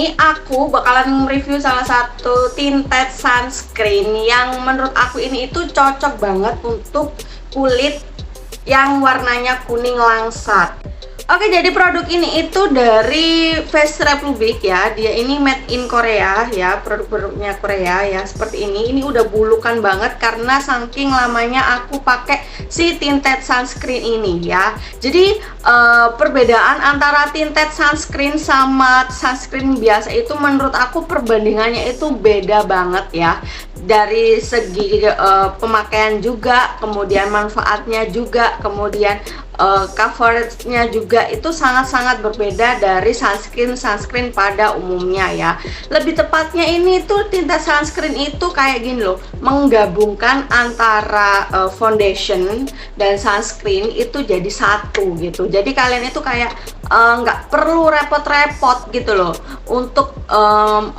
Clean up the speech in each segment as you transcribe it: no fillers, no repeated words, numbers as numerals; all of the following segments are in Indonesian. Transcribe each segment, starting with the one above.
ini aku bakalan review salah satu tinted sunscreen yang menurut aku ini itu cocok banget untuk kulit yang warnanya kuning langsat. Oke, jadi produk ini itu dari Face Republic ya. Dia ini made in Korea ya, produk-produknya Korea ya. Seperti ini udah bulukan banget karena saking lamanya aku pakai si tinted sunscreen ini ya. Jadi perbedaan antara tinted sunscreen sama sunscreen biasa itu menurut aku perbandingannya itu beda banget ya. Dari segi pemakaian juga, kemudian manfaatnya juga, kemudian coveragenya juga itu sangat-sangat berbeda dari sunscreen pada umumnya ya. Lebih tepatnya ini tuh tinted sunscreen itu kayak gini loh, menggabungkan antara foundation dan sunscreen itu jadi satu gitu. Jadi kalian itu kayak nggak perlu repot-repot gitu loh untuk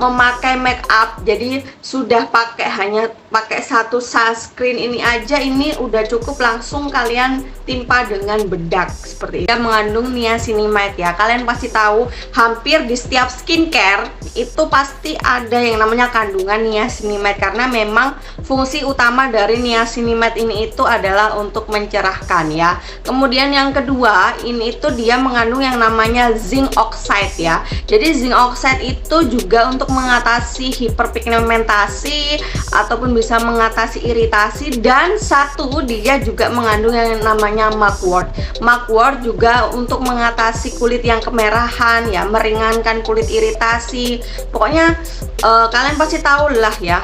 memakai make up. Jadi sudah hanya pakai satu sunscreen ini aja, ini udah cukup langsung kalian timpa dengan bedak seperti ini. Dia mengandung niacinamide ya. Kalian pasti tahu hampir di setiap skincare itu pasti ada yang namanya kandungan niacinamide karena memang fungsi utama dari niacinamide ini itu adalah untuk mencerahkan ya. Kemudian yang kedua, ini itu dia mengandung yang namanya zinc oxide ya. Jadi zinc oxide itu juga untuk mengatasi hiperpigmentasi ataupun bisa mengatasi iritasi, dan satu dia juga mengandung yang namanya mugwort. Mugwort juga untuk mengatasi kulit yang kemerahan ya, meringankan kulit iritasi. Pokoknya kalian pasti tahu lah ya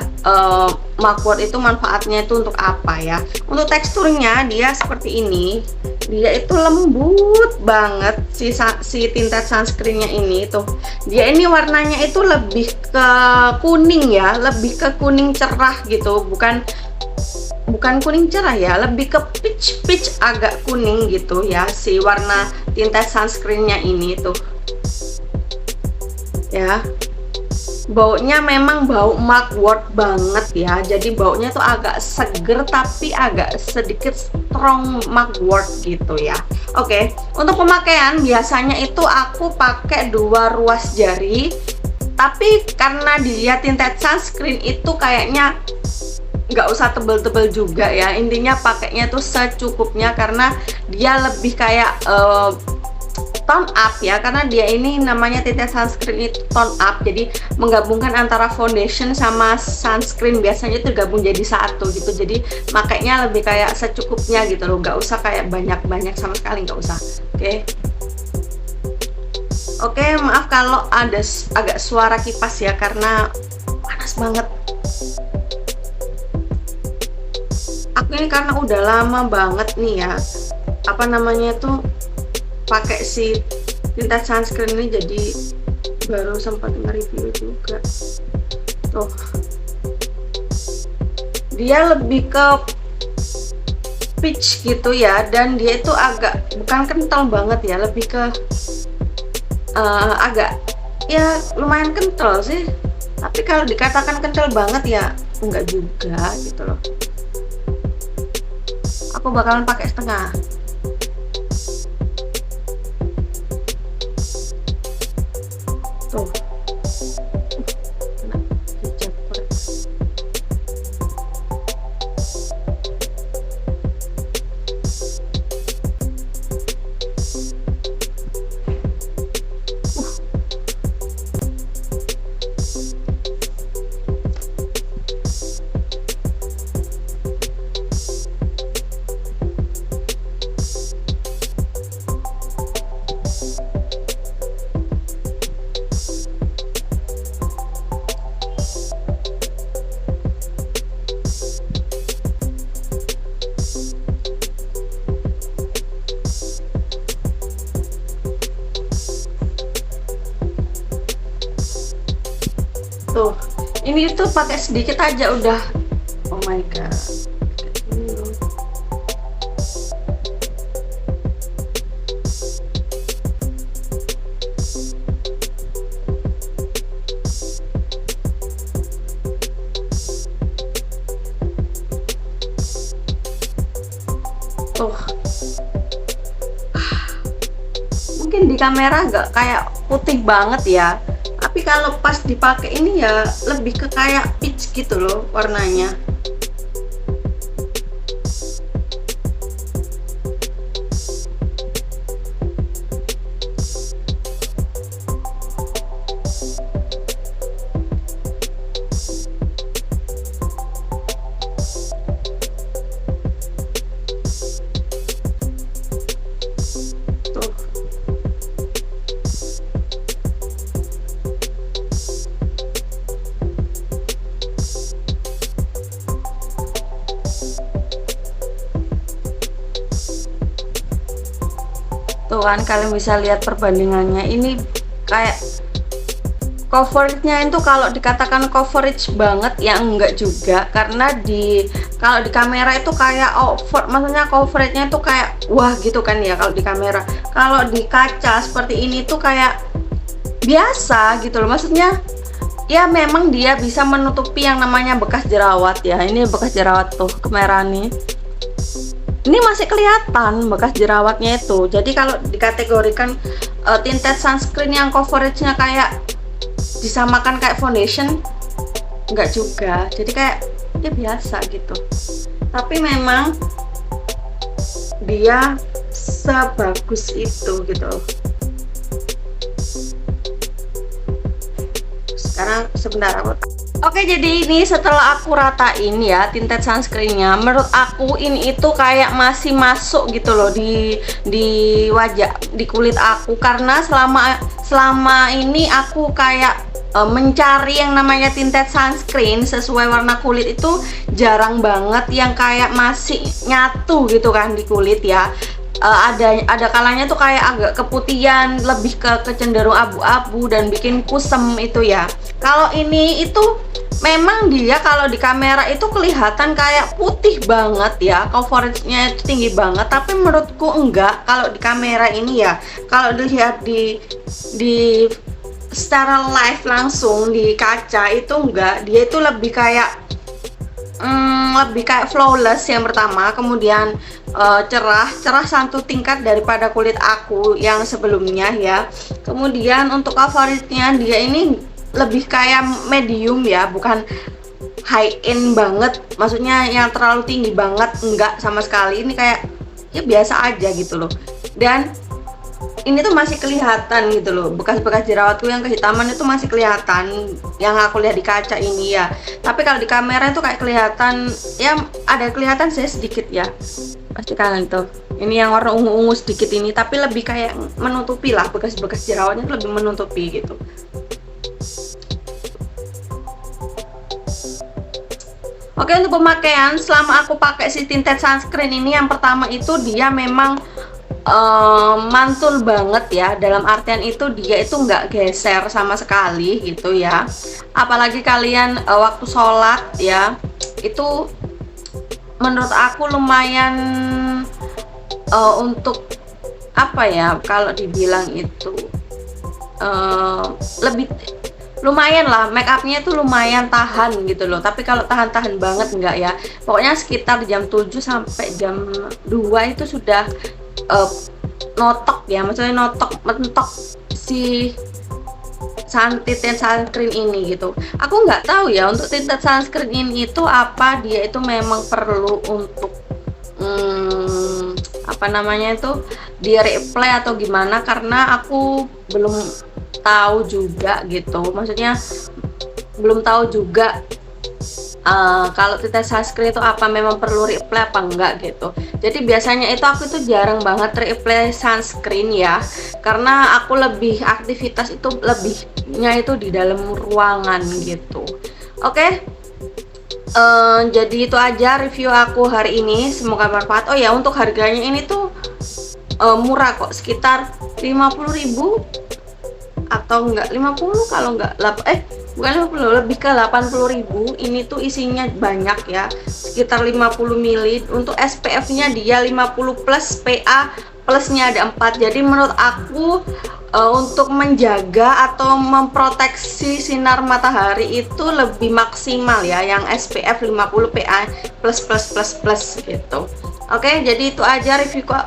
mugwort itu manfaatnya itu untuk apa ya. Untuk teksturnya dia seperti ini. Dia itu lembut banget si tinted sunscreennya ini tuh. Dia ini warnanya itu lebih ke kuning ya, lebih ke kuning cerah gitu, bukan kuning cerah ya, lebih ke peach agak kuning gitu ya si warna tinted sunscreennya ini tuh ya. Baunya memang bau mugwort banget ya, jadi baunya tuh agak seger tapi agak sedikit strong mugwort gitu ya. Oke, untuk pemakaian biasanya itu aku pakai 2 ruas jari, tapi karena dia tinted sunscreen itu kayaknya nggak usah tebel-tebel juga ya. Intinya pakainya tuh secukupnya karena dia lebih kayak tone up ya, karena dia ini namanya tinted sunscreen itu tone up, jadi menggabungkan antara foundation sama sunscreen, biasanya itu gabung jadi satu gitu. Jadi makanya lebih kayak secukupnya gitu loh, nggak usah kayak banyak-banyak sama sekali, nggak usah. Oke, maaf kalau ada agak suara kipas ya karena panas banget. Aku ini karena udah lama banget nih ya, apa namanya tuh, pakai si tinted sunscreen ini, jadi baru sempat nge-review juga. Tuh, dia lebih ke peach gitu ya, dan dia itu agak bukan kental banget ya, lebih ke agak ya lumayan kental sih, tapi kalau dikatakan kental banget ya enggak juga gitu loh. Aku bakalan pakai setengah. Tuh. Kena dicepet. Tuh, ini tuh pakai sedikit aja udah, oh my god. Tuh, mungkin di kamera agak kayak putih banget ya, Tapi kalau pas dipakai ini ya lebih ke kayak peach gitu loh warnanya. Tuh kan kalian bisa lihat perbandingannya. Ini kayak coveragenya itu kalau dikatakan coverage banget ya enggak juga, karena kalau di kamera itu kayak maksudnya coveragenya itu kayak wah gitu kan ya kalau di kamera. Kalau di kaca seperti ini tuh kayak biasa gitu loh, maksudnya ya memang dia bisa menutupi yang namanya bekas jerawat ya. Ini bekas jerawat tuh kamera nih. Ini masih kelihatan bekas jerawatnya itu. Jadi kalau dikategorikan tinted sunscreen yang coveragenya kayak disamakan kayak foundation, enggak juga. Jadi kayak ya biasa gitu. Tapi memang dia sebagus itu gitu. Sekarang sebentar aku. Oke, jadi ini setelah aku ratain ya tinted sunscreennya, menurut aku ini itu kayak masih masuk gitu loh di wajah, di kulit aku, karena selama ini aku kayak mencari yang namanya tinted sunscreen sesuai warna kulit itu jarang banget yang kayak masih nyatu gitu kan di kulit ya. Ada kalanya tuh kayak agak keputihan, lebih ke kecenderung abu-abu dan bikin kusem itu ya. Kalau ini itu memang dia kalau di kamera itu kelihatan kayak putih banget ya, coveragenya itu tinggi banget, tapi menurutku enggak. Kalau di kamera ini ya, kalau dilihat di secara live langsung di kaca itu enggak, dia itu lebih kayak flawless yang pertama, kemudian cerah satu tingkat daripada kulit aku yang sebelumnya ya. Kemudian untuk coveragenya dia ini lebih kayak medium ya, bukan high end banget, maksudnya yang terlalu tinggi banget enggak sama sekali. Ini kayak ya biasa aja gitu loh. Dan ini tuh masih kelihatan gitu loh, bekas-bekas jerawatku yang kehitaman itu masih kelihatan yang aku lihat di kaca ini ya. Tapi kalau di kamera itu kayak kelihatan ya, ada kelihatan sih sedikit ya, pasti kalian tuh ini yang warna ungu-ungu sedikit ini, tapi lebih kayak menutupi lah, bekas-bekas jerawatnya itu lebih menutupi gitu. Oke, untuk pemakaian selama aku pakai si tinted sunscreen ini, yang pertama itu dia memang mantul banget ya, dalam artian itu dia itu nggak geser sama sekali gitu ya. Apalagi kalian waktu sholat ya, itu menurut aku lumayan untuk apa ya, kalau dibilang itu lebih lumayan lah, make upnya itu lumayan tahan gitu loh. Tapi kalau tahan-tahan banget enggak ya, pokoknya sekitar jam 7 sampai jam 2 itu sudah notok ya, maksudnya mentok si tinted sunscreen ini gitu. Aku nggak tahu ya untuk tinted sunscreen ini itu apa, dia itu memang perlu untuk apa namanya itu di reapply atau gimana, karena aku belum tahu juga gitu, maksudnya belum tahu juga kalau tinted sunscreen itu apa, memang perlu reapply apa enggak gitu. Jadi biasanya itu aku tuh jarang banget reapply sunscreen ya, karena aku lebih aktivitas itu lebihnya itu di dalam ruangan gitu. Oke, jadi itu aja review aku hari ini, semoga bermanfaat. Oh ya, untuk harganya ini tuh murah kok, sekitar 50.000 atau enggak 50, kalau enggak bukan 50, lebih ke 80.000. Ini tuh isinya banyak ya, sekitar 50 ml. Untuk SPF nya dia 50 plus, PA plusnya ada 4. Jadi menurut aku untuk menjaga atau memproteksi sinar matahari itu lebih maksimal ya yang SPF 50 PA plus gitu. Oke, jadi itu aja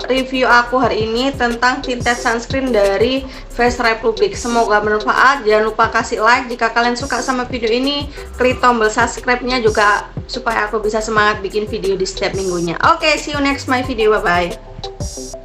review aku hari ini tentang tinted sunscreen dari Face Republic. Semoga bermanfaat. Jangan lupa kasih like jika kalian suka sama video ini. Klik tombol subscribe-nya juga supaya aku bisa semangat bikin video di setiap minggunya. Oke, see you next my video. Bye bye.